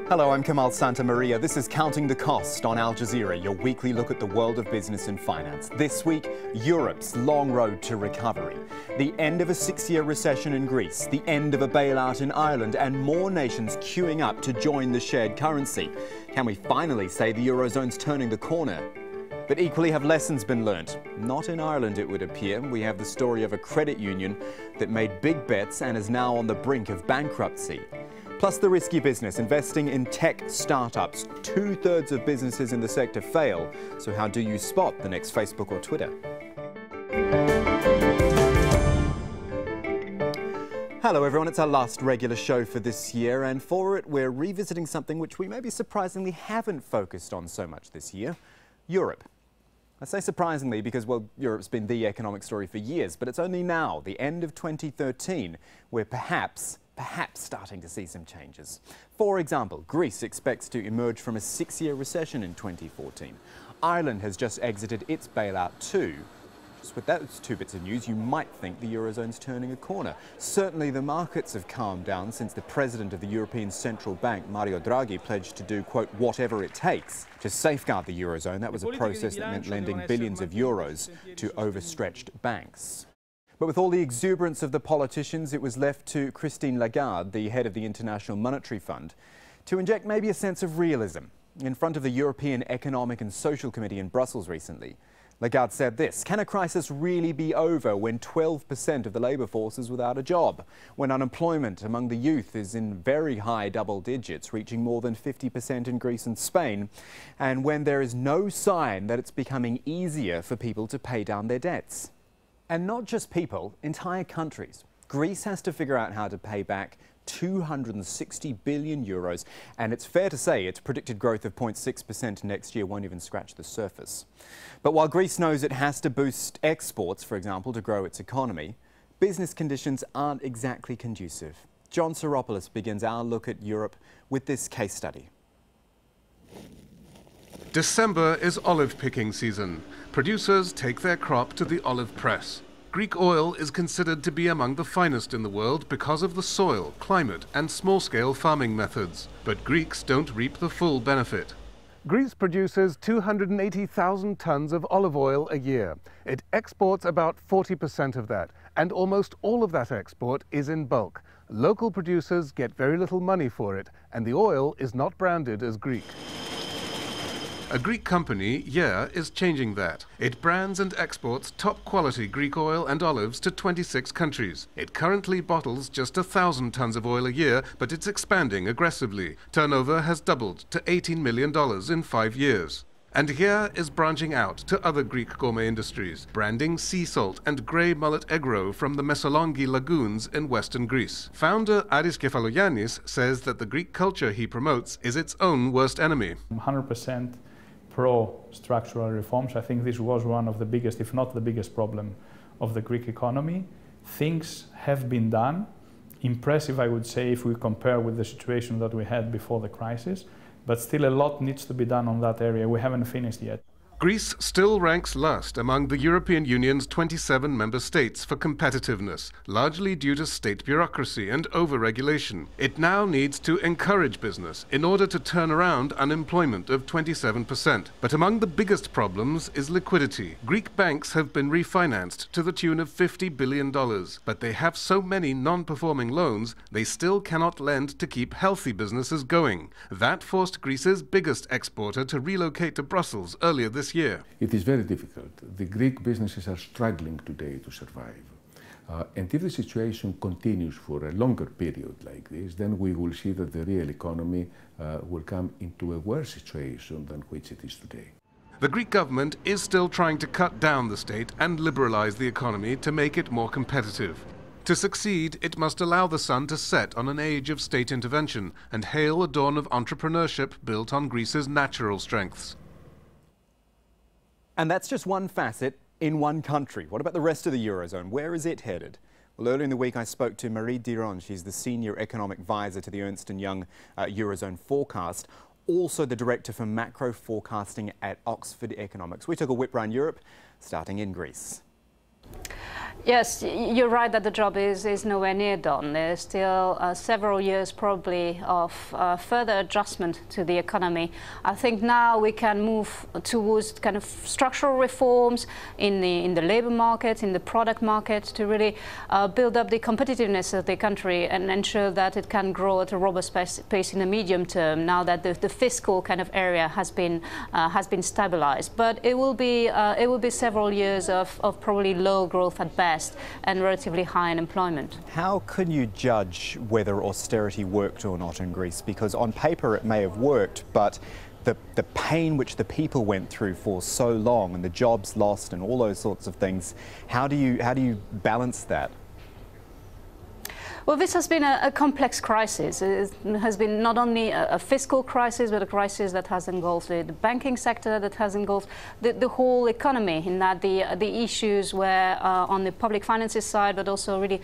Hello, I'm Kamal Santamaria. This is Counting the Cost on Al Jazeera, your weekly look at the world of business and finance. This week, Europe's long road to recovery. The end of a 6-year recession in Greece, the end of a bailout in Ireland, and more nations queuing up to join the shared currency. Can we finally say the Eurozone's turning the corner? But equally, have lessons been learnt? Not in Ireland, it would appear. We have the story of a credit union that made big bets and is now on the brink of bankruptcy. Plus the risky business, investing in tech startups. 2/3 of businesses in the sector fail. So how do you spot the next Facebook or Twitter? Hello everyone, it's our last regular show for this year, and for it we're revisiting something which we maybe surprisingly haven't focused on so much this year: Europe. I say surprisingly because, well, Europe's been the economic story for years, but it's only now, the end of 2013, we're perhaps starting to see some changes. For example, Greece expects to emerge from a 6-year recession in 2014. Ireland has just exited its bailout too. Just with those two bits of news, you might think the Eurozone's turning a corner. Certainly the markets have calmed down since the president of the European Central Bank, Mario Draghi, pledged to do, quote, whatever it takes to safeguard the Eurozone. That was a process that meant lending billions of euros to overstretched banks. But with all the exuberance of the politicians, it was left to Christine Lagarde, the head of the International Monetary Fund, to inject maybe a sense of realism. In front of the European Economic and Social Committee in Brussels recently, Lagarde said this: can a crisis really be over when 12% of the labour force is without a job, when unemployment among the youth is in very high double digits, reaching more than 50% in Greece and Spain, and when there is no sign that it's becoming easier for people to pay down their debts? And not just people, entire countries. Greece has to figure out how to pay back 260 billion euros, and it's fair to say its predicted growth of 0.6% next year won't even scratch the surface. But while Greece knows it has to boost exports, for example, to grow its economy, business conditions aren't exactly conducive. John Soropoulos begins our look at Europe with this case study. December is olive picking season. Producers take their crop to the olive press. Greek oil is considered to be among the finest in the world because of the soil, climate and small-scale farming methods. But Greeks don't reap the full benefit. Greece produces 280,000 tons of olive oil a year. It exports about 40% of that, and almost all of that export is in bulk. Local producers get very little money for it, and the oil is not branded as Greek. A Greek company, is changing that. It brands and exports top-quality Greek oil and olives to 26 countries. It currently bottles just 1,000 tons of oil a year, but it's expanding aggressively. Turnover has doubled to $18 million in 5 years. And is branching out to other Greek gourmet industries, branding sea salt and grey mullet egro from the Messalongi lagoons in western Greece. Founder Aris Kefalogiannis says that the Greek culture he promotes is its own worst enemy. 100% pro-structural reforms. I think this was one of the biggest, if not the biggest problem of the Greek economy. Things have been done. Impressive, I would say, if we compare with the situation that we had before the crisis. But still a lot needs to be done on that area. We haven't finished yet. Greece still ranks last among the European Union's 27 member states for competitiveness, largely due to state bureaucracy and over-regulation. It now needs to encourage business in order to turn around unemployment of 27%. But among the biggest problems is liquidity. Greek banks have been refinanced to the tune of $50 billion, but they have so many non-performing loans, they still cannot lend to keep healthy businesses going. That forced Greece's biggest exporter to relocate to Brussels earlier this year. It is very difficult. The Greek businesses are struggling today to survive. And if the situation continues for a longer period like this, then we will see that the real economy will come into a worse situation than which it is today. The Greek government is still trying to cut down the state and liberalize the economy to make it more competitive. To succeed, it must allow the sun to set on an age of state intervention and hail a dawn of entrepreneurship built on Greece's natural strengths. And that's just one facet in one country. What about the rest of the Eurozone? Where is it headed? Well, earlier in the week I spoke to Marie Diron. She's the Senior Economic Advisor to the Ernst & Young Eurozone Forecast, also the Director for Macro Forecasting at Oxford Economics. We took a whip round Europe, starting in Greece. Yes, you're right that the job is nowhere near done. There's still several years probably of further adjustment to the economy. I think now we can move towards kind of structural reforms in the labour market, in the product market, to really build up the competitiveness of the country and ensure that it can grow at a robust pace in the medium term, now that the fiscal kind of area has been stabilised. But it will be several years of probably low growth at best and relatively high unemployment. How can you judge whether austerity worked or not in Greece? Because on paper it may have worked, but the pain which the people went through for so long and the jobs lost and all those sorts of things, how do you balance that? Well, this has been a complex crisis. It has been not only a fiscal crisis, but a crisis that has engulfed the banking sector, that has engulfed the whole economy, in that the issues were on the public finances side, but also really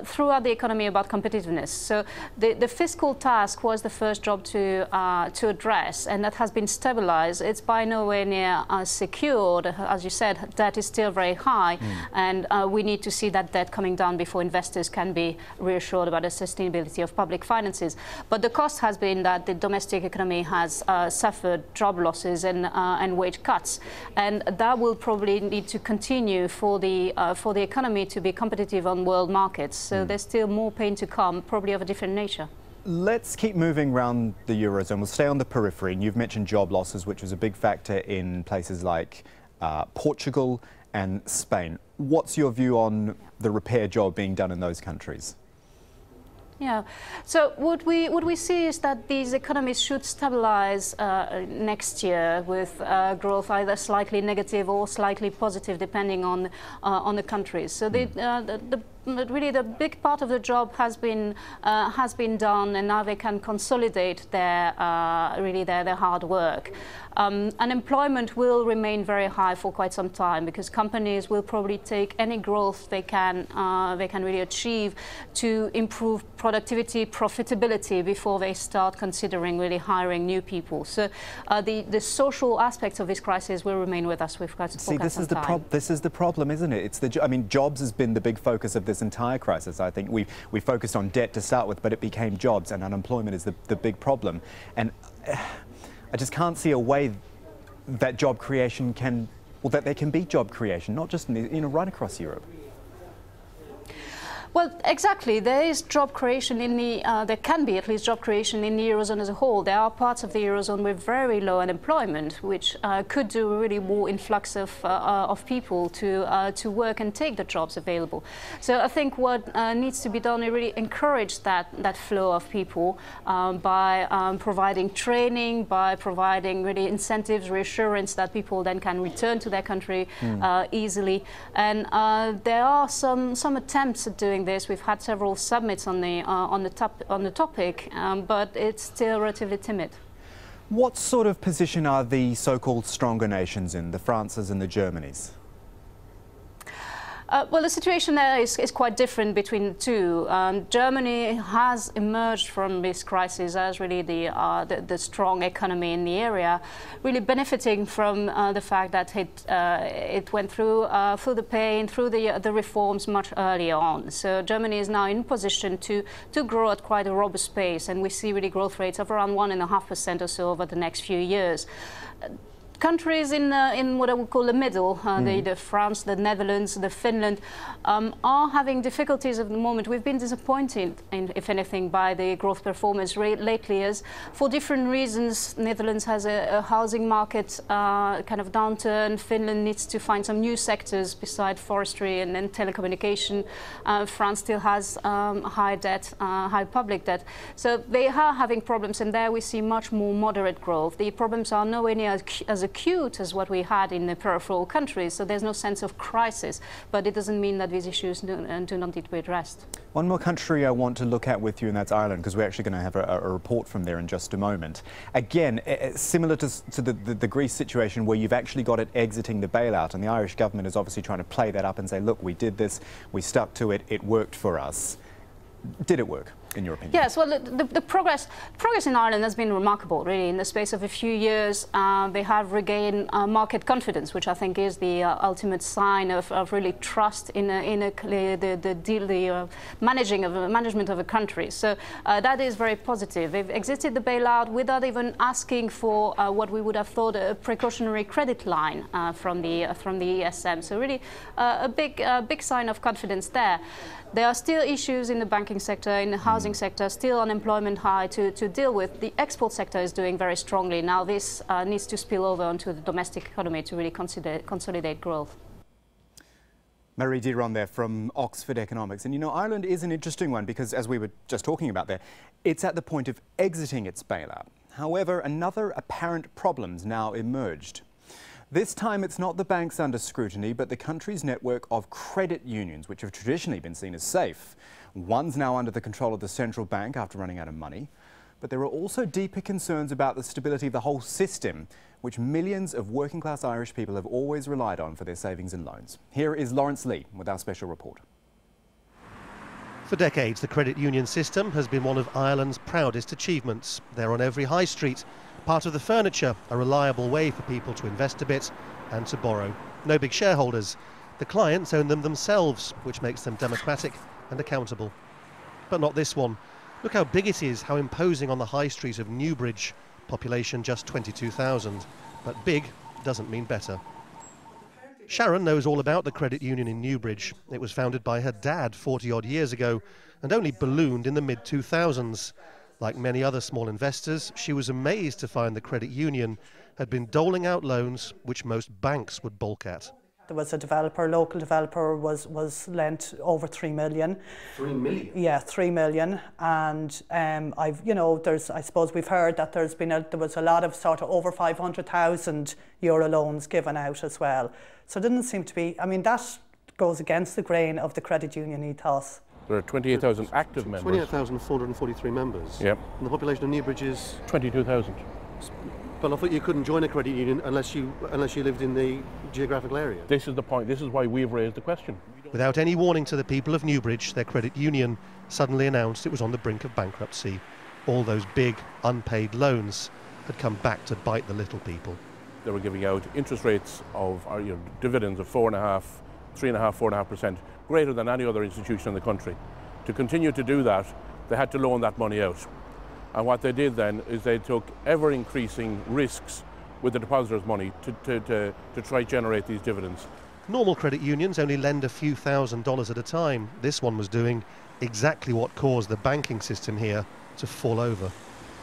throughout the economy about competitiveness. So the fiscal task was the first job to address, and that has been stabilized. It's by nowhere near secured. As you said, debt is still very high, and we need to see that debt coming down before investors can be reassured about the sustainability of public finances. But the cost has been that the domestic economy has suffered job losses and wage cuts, and that will probably need to continue for the economy to be competitive on world markets. So there's still more pain to come, probably of a different nature. Let's keep moving around the Eurozone. We'll stay on the periphery, and you've mentioned job losses, which was a big factor in places like Portugal and Spain. What's your view on the repair job being done in those countries? Yeah. So what we see is that these economies should stabilize next year with growth either slightly negative or slightly positive, depending on the countries. So really the big part of the job has been done, and now they can consolidate their hard work. Unemployment will remain very high for quite some time, because companies will probably take any growth they can really achieve to improve productivity, profitability, before they start considering really hiring new people. So the social aspects of this crisis will remain with us. We've got to see, this is the problem, isn't it? I mean, jobs has been the big focus of this entire crisis. I think we focused on debt to start with, but it became jobs, and unemployment is the big problem. And I just can't see a way that job creation can, well, that there can be job creation, not just in right across Europe. Well, exactly. There is job creation in there can be at least job creation in the Eurozone as a whole. There are parts of the Eurozone with very low unemployment, which could do a really more influx of people to work and take the jobs available. So I think what needs to be done is really encourage that flow of people by providing training, by providing really incentives, reassurance that people then can return to their country easily. And there are some attempts at doing this. We've had several summits on the topic, but it's still relatively timid. What sort of position are the so-called stronger nations in, the Frances and the Germanys? Well, the situation there is quite different between the two. Germany has emerged from this crisis as really the strong economy in the area, really benefiting from the fact that it went through the pain, through the reforms much earlier on. So Germany is now in position to grow at quite a robust pace, and we see really growth rates of around 1.5% or so over the next few years. Countries in what I would call the middle, the France, the Netherlands, the Finland, are having difficulties at the moment. We've been disappointed, if anything, by the growth performance lately, as for different reasons. Netherlands has a housing market kind of downturn. Finland needs to find some new sectors beside forestry and then telecommunication. France still has high debt, high public debt. So they are having problems, and there we see much more moderate growth. The problems are nowhere near as acute as what we had in the peripheral countries, so there's no sense of crisis, but it doesn't mean that these issues do not need to be addressed. One more country I want to look at with you, and that's Ireland, because we're actually going to have a report from there in just a moment. Again, similar to the Greece situation, where you've actually got it exiting the bailout, and the Irish government is obviously trying to play that up and say, look, we did this, we stuck to it, it worked for us. Did it work? in your opinion? Yes, well, the progress in Ireland has been remarkable, really. In the space of a few years, they have regained market confidence, which I think is the ultimate sign of really trust in the management of a country. So that is very positive. They've exited the bailout without even asking for what we would have thought a precautionary credit line from the ESM. So really a big sign of confidence there. There are still issues in the banking sector, in the housing sector, still unemployment high to deal with. The export sector is doing very strongly. Now this needs to spill over onto the domestic economy to really consolidate growth. Marie Diron there from Oxford Economics. And you know, Ireland is an interesting one because, as we were just talking about there, it's at the point of exiting its bailout. However, another apparent problem's now emerged. This time it's not the banks under scrutiny, but the country's network of credit unions, which have traditionally been seen as safe. One's now under the control of the central bank after running out of money. But there are also deeper concerns about the stability of the whole system, which millions of working-class Irish people have always relied on for their savings and loans. Here is Lawrence Lee with our special report. For decades, the credit union system has been one of Ireland's proudest achievements. They're on every high street, part of the furniture, a reliable way for people to invest a bit and to borrow. No big shareholders. The clients own them themselves, which makes them democratic and accountable. But not this one. Look how big it is, how imposing on the high street of Newbridge. Population just 22,000. But big doesn't mean better. Sharon knows all about the credit union in Newbridge. It was founded by her dad 40-odd years ago and only ballooned in the mid-2000s. Like many other small investors, she was amazed to find the credit union had been doling out loans which most banks would balk at. There was a developer, local developer, was lent over 3 million. 3 million? Yeah, 3 million. And I suppose we've heard that there was a lot of sort of over 500,000 euro loans given out as well. So it didn't seem to be, I mean, that goes against the grain of the credit union ethos. There are 28,000 active members. 28,443 members. Yep. And the population of Newbridge is 22,000. But I thought you couldn't join a credit union unless you lived in the geographical area. This is the point. This is why we've raised the question. Without any warning to the people of Newbridge, their credit union suddenly announced it was on the brink of bankruptcy. All those big, unpaid loans had come back to bite the little people. They were giving out interest rates of dividends of 4.5%, 3.5%, 4.5%, greater than any other institution in the country. To continue to do that, they had to loan that money out. And what they did then is they took ever-increasing risks with the depositors' money to try to generate these dividends. Normal credit unions only lend a few $1,000s at a time. This one was doing exactly what caused the banking system here to fall over.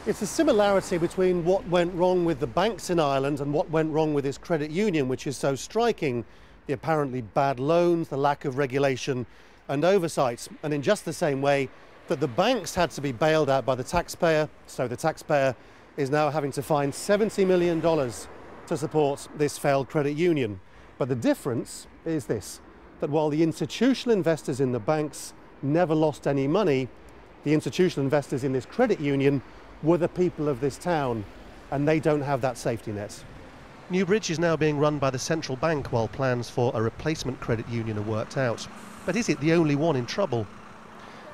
It's a similarity between what went wrong with the banks in Ireland and what went wrong with this credit union, which is so striking. The apparently bad loans, the lack of regulation and oversight. And in just the same way that the banks had to be bailed out by the taxpayer, so the taxpayer is now having to find $70 million to support this failed credit union. But the difference is this, that while the institutional investors in the banks never lost any money, the institutional investors in this credit union were the people of this town, and they don't have that safety net. Newbridge is now being run by the central bank while plans for a replacement credit union are worked out. But is it the only one in trouble?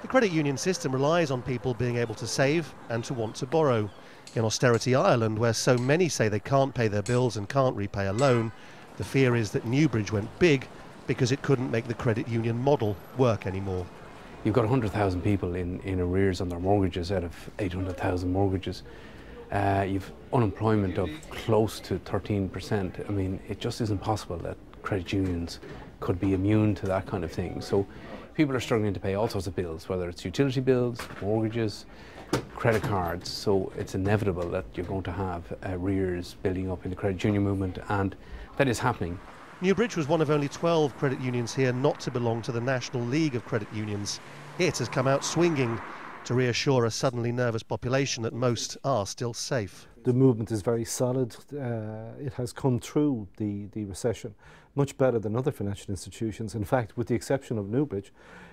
The credit union system relies on people being able to save and to want to borrow. In austerity Ireland, where so many say they can't pay their bills and can't repay a loan, the fear is that Newbridge went big because it couldn't make the credit union model work anymore. You've got 100,000 people in arrears on their mortgages out of 800,000 mortgages. You've unemployment of close to 13%. I mean, it just isn't possible that credit unions could be immune to that kind of thing. So people are struggling to pay all sorts of bills, whether it's utility bills, mortgages, credit cards. So it's inevitable that you're going to have arrears building up in the credit union movement, and that is happening. Newbridge was one of only 12 credit unions here not to belong to the National League of Credit Unions. It has come out swinging to reassure a suddenly nervous population that most are still safe. The movement is very solid. It has come through the recession much better than other financial institutions. In fact, with the exception of Newbridge,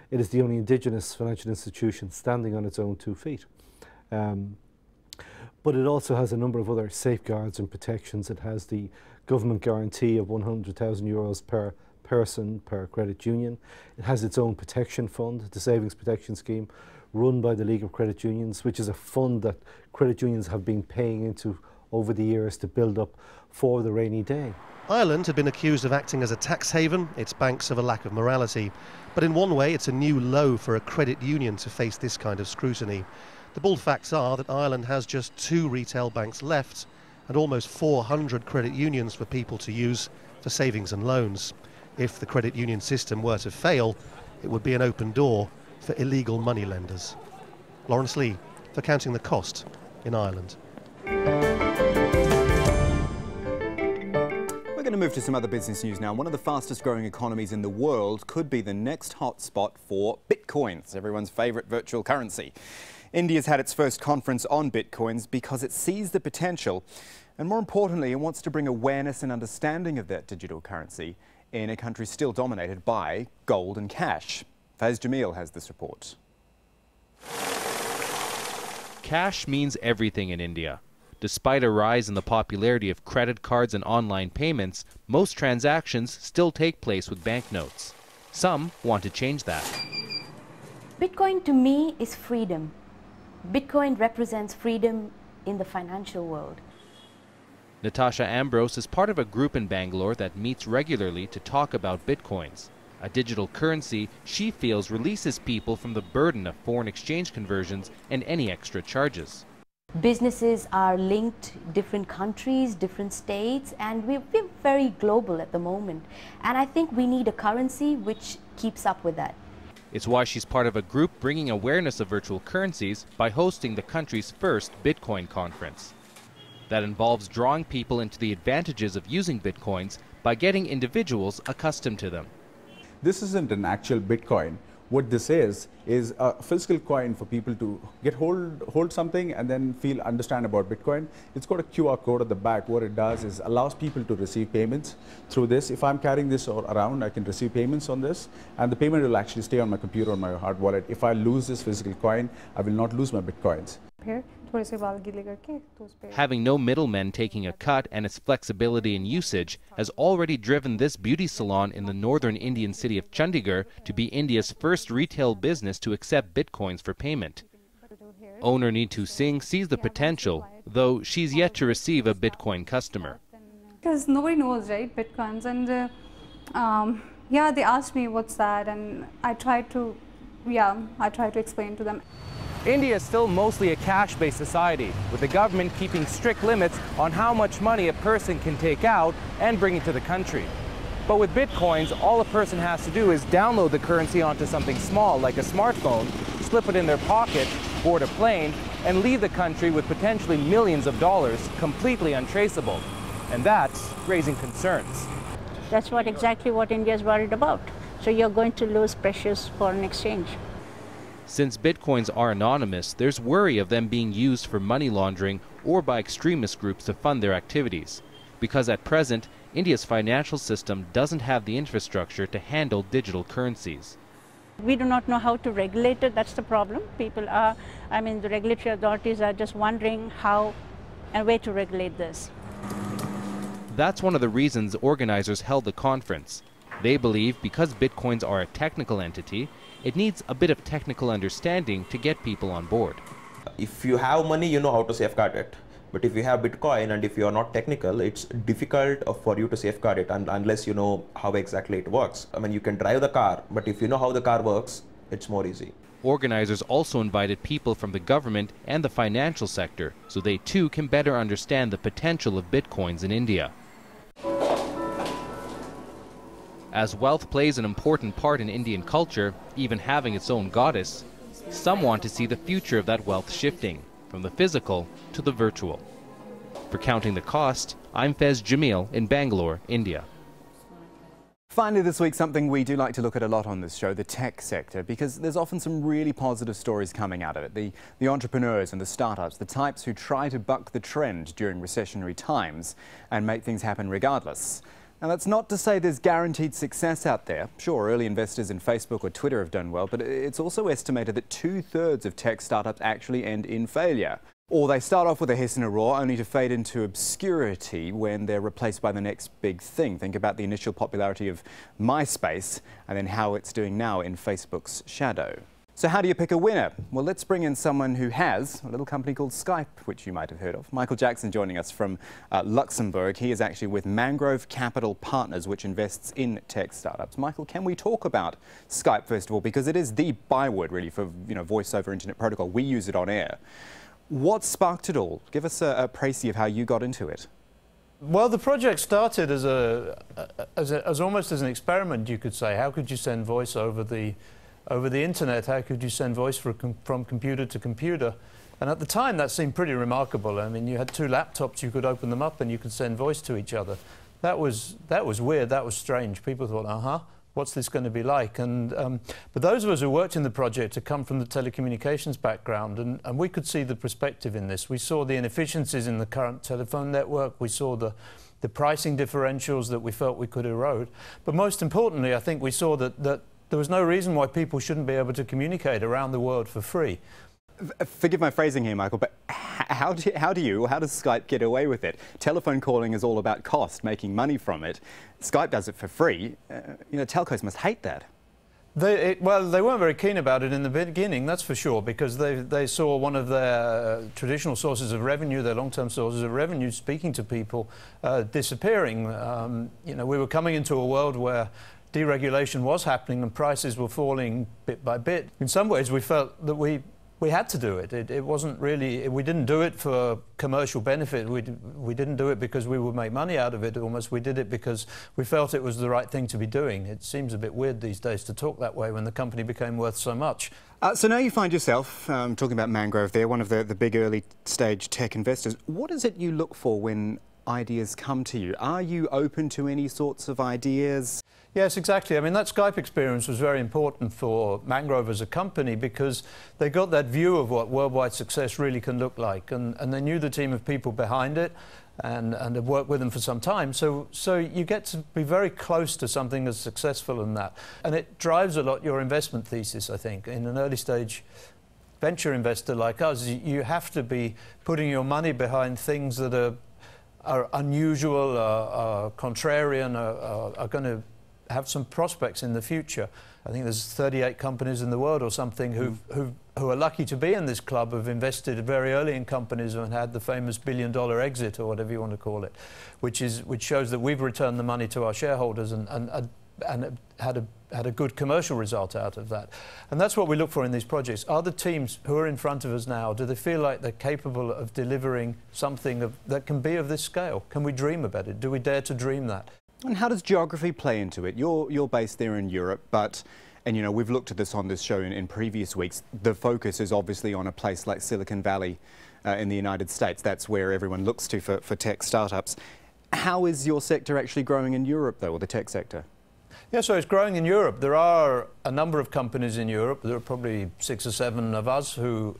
it is the only indigenous financial institution standing on its own 2 feet. But it also has a number of other safeguards and protections. It has the government guarantee of 100,000 euros per person per credit union. It has its own protection fund, the Savings Protection Scheme, run by the League of Credit Unions, which is a fund that credit unions have been paying into over the years to build up for the rainy day. Ireland had been accused of acting as a tax haven, its banks of a lack of morality. But in one way, it's a new low for a credit union to face this kind of scrutiny. The bald facts are that Ireland has just 2 retail banks left and almost 400 credit unions for people to use for savings and loans. If the credit union system were to fail, it would be an open door for illegal moneylenders. Lawrence Lee for Counting the Cost in Ireland. We're going to move to some other business news now. One of the fastest growing economies in the world could be the next hotspot for bitcoins, everyone's favourite virtual currency. India's had its first conference on bitcoins because it sees the potential, and more importantly, it wants to bring awareness and understanding of that digital currency in a country still dominated by gold and cash. Faz Jamil has this report. Cash means everything in India. Despite a rise in the popularity of credit cards and online payments, most transactions still take place with banknotes. Some want to change that. Bitcoin to me is freedom. Bitcoin represents freedom in the financial world. Natasha Ambrose is part of a group in Bangalore that meets regularly to talk about bitcoins, a digital currency she feels releases people from the burden of foreign exchange conversions and any extra charges. Businesses are linked, different countries, different states, and we're very global at the moment. And I think we need a currency which keeps up with that. It's why she's part of a group bringing awareness of virtual currencies by hosting the country's first Bitcoin conference. That involves drawing people into the advantages of using Bitcoins by getting individuals accustomed to them. This isn't an actual Bitcoin. What this is a physical coin for people to hold something and then understand about Bitcoin. It's got a QR code at the back. What it does is allows people to receive payments through this. If I'm carrying this around, I can receive payments on this, and the payment will actually stay on my computer or my hard wallet. If I lose this physical coin, I will not lose my Bitcoins. Having no middlemen taking a cut and its flexibility in usage has already driven this beauty salon in the northern Indian city of Chandigarh to be India's first retail business to accept bitcoins for payment. Owner Neetu Singh sees the potential, though she's yet to receive a bitcoin customer. Because nobody knows, right, bitcoins, and yeah, they asked me what's that, and I tried to explain to them. India is still mostly a cash-based society, with the government keeping strict limits on how much money a person can take out and bring into the country. But with bitcoins, all a person has to do is download the currency onto something small like a smartphone, slip it in their pocket, board a plane, and leave the country with potentially millions of dollars completely untraceable. And that's raising concerns. That's exactly what India is worried about. So you're going to lose precious foreign exchange. Since bitcoins are anonymous, there's worry of them being used for money laundering or by extremist groups to fund their activities. Because at present, India's financial system doesn't have the infrastructure to handle digital currencies. We do not know how to regulate it. That's the problem. The regulatory authorities are just wondering how and where to regulate this. That's one of the reasons organizers held the conference. They believe because bitcoins are a technical entity, it needs a bit of technical understanding to get people on board. If you have money, you know how to safeguard it. But if you have Bitcoin and if you are not technical, it's difficult for you to safeguard it unless you know how exactly it works. I mean, you can drive the car, but if you know how the car works, it's more easy. Organizers also invited people from the government and the financial sector so they too can better understand the potential of bitcoins in India. As wealth plays an important part in Indian culture, even having its own goddess, some want to see the future of that wealth shifting, from the physical to the virtual. For Counting the Cost, I'm Faz Jamil in Bangalore, India. Finally this week, something we do like to look at a lot on this show, the tech sector, because there's often some really positive stories coming out of it. The entrepreneurs and the startups, the types who try to buck the trend during recessionary times and make things happen regardless. Now, that's not to say there's guaranteed success out there. Sure, early investors in Facebook or Twitter have done well, but it's also estimated that 2/3 of tech startups actually end in failure. Or they start off with a hiss and a roar only to fade into obscurity when they're replaced by the next big thing. Think about the initial popularity of MySpace and then how it's doing now in Facebook's shadow. So how do you pick a winner? Well, let's bring in someone who has a little company called Skype, which you might have heard of. Michael Jackson joining us from Luxembourg. He is actually with Mangrove Capital Partners, which invests in tech startups. Michael, can we talk about Skype first of all, because it is the byword really for voice over internet protocol. We use it on air. What sparked it all? Give us a précis of how you got into it. Well, the project started as almost as an experiment, you could say. How could you send voice over the internet? How could you send voice from computer to computer? And at the time, that seemed pretty remarkable. I mean, you had two laptops, you could open them up and you could send voice to each other. That was weird, that was strange. People thought, what's this going to be like? And but those of us who worked in the project had come from the telecommunications background, and we could see the perspective in this. We saw the inefficiencies in the current telephone network. We saw the pricing differentials that we felt we could erode. But most importantly, I think we saw that there was no reason why people shouldn't be able to communicate around the world for free. Forgive my phrasing here, Michael, but how does Skype get away with it? Telephone calling is all about cost, making money from it. Skype does it for free. Telcos must hate that. Well, they weren't very keen about it in the beginning, that's for sure, because they saw one of their traditional sources of revenue, their long-term sources of revenue, speaking to people, disappearing. We were coming into a world where deregulation was happening and prices were falling bit by bit. In some ways, we felt that we had to do it. It wasn't really, we didn't do it for commercial benefit. We didn't do it because we would make money out of it almost. We did it because we felt it was the right thing to be doing. It seems a bit weird these days to talk that way when the company became worth so much. So now you find yourself, talking about Mangrove there, one of the big early stage tech investors. What is it you look for when ideas come to you? Are you open to any sorts of ideas? Yes, exactly. I mean, that Skype experience was very important for Mangrove as a company because they got that view of what worldwide success really can look like, and they knew the team of people behind it and had worked with them for some time. So you get to be very close to something as successful as that. And it drives a lot your investment thesis, I think. In an early stage venture investor like us, you have to be putting your money behind things that are unusual, are contrarian, are going to have some prospects in the future. I think there's 38 companies in the world or something who are lucky to be in this club, have invested very early in companies and had the famous billion-dollar exit or whatever you want to call it, which shows that we've returned the money to our shareholders and had a good commercial result out of that. And that's what we look for in these projects. Are the teams who are in front of us now, do they feel like they're capable of delivering something that can be of this scale? Can we dream about it? Do we dare to dream that? And how does geography play into it? You're based there in Europe, and we've looked at this on this show in previous weeks. The focus is obviously on a place like Silicon Valley in the United States. That's where everyone looks to for tech startups. How is your sector actually growing in Europe, though, or the tech sector? Yeah, so it's growing in Europe. There are a number of companies in Europe. There are probably 6 or 7 of us who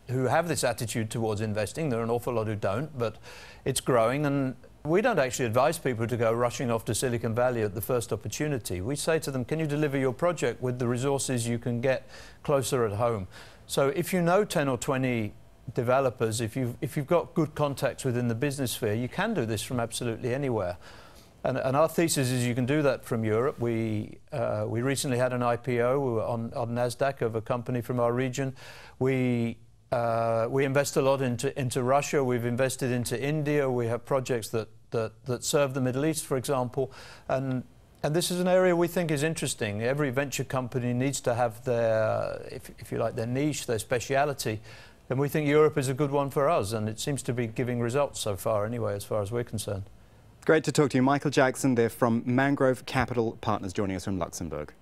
have this attitude towards investing. There are an awful lot who don't, but it's growing. And we don't actually advise people to go rushing off to Silicon Valley at the first opportunity. We say to them, can you deliver your project with the resources you can get closer at home? So if you know 10 or 20 developers, if you've got good contacts within the business sphere, you can do this from absolutely anywhere. And our thesis is you can do that from Europe. We recently had an IPO on NASDAQ of a company from our region. We invest a lot into Russia. We've invested into India. We have projects that serve the Middle East, for example. And this is an area we think is interesting. Every venture company needs to have their, if you like, their niche, their speciality. And we think Europe is a good one for us. And it seems to be giving results so far anyway, as far as we're concerned. Great to talk to you. Michael Jackson there from Mangrove Capital Partners, joining us from Luxembourg.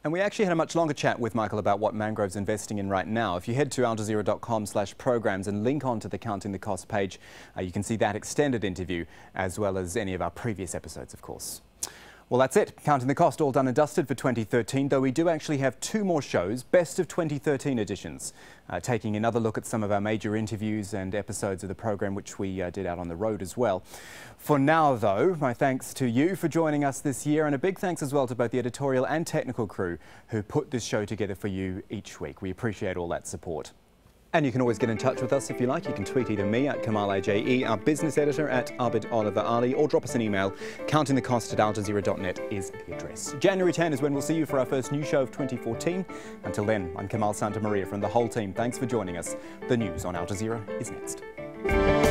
And we actually had a much longer chat with Michael about what Mangrove's investing in right now. If you head to aljazeera.com/programs and link on to the Counting the Cost page, you can see that extended interview as well as any of our previous episodes, of course. Well, that's it. Counting the Cost, all done and dusted for 2013, though we do actually have 2 more shows, best of 2013 editions, taking another look at some of our major interviews and episodes of the program, which we did out on the road as well. For now, though, my thanks to you for joining us this year, and a big thanks as well to both the editorial and technical crew who put this show together for you each week. We appreciate all that support. And you can always get in touch with us if you like. You can tweet either me at Kamal AJE, our business editor at Abid Oliver Ali, or drop us an email. countingthecost@aljazeera.net is the address. January 10 is when we'll see you for our first news show of 2014. Until then, I'm Kamal Santamaria from the whole team. Thanks for joining us. The news on Al Jazeera is next.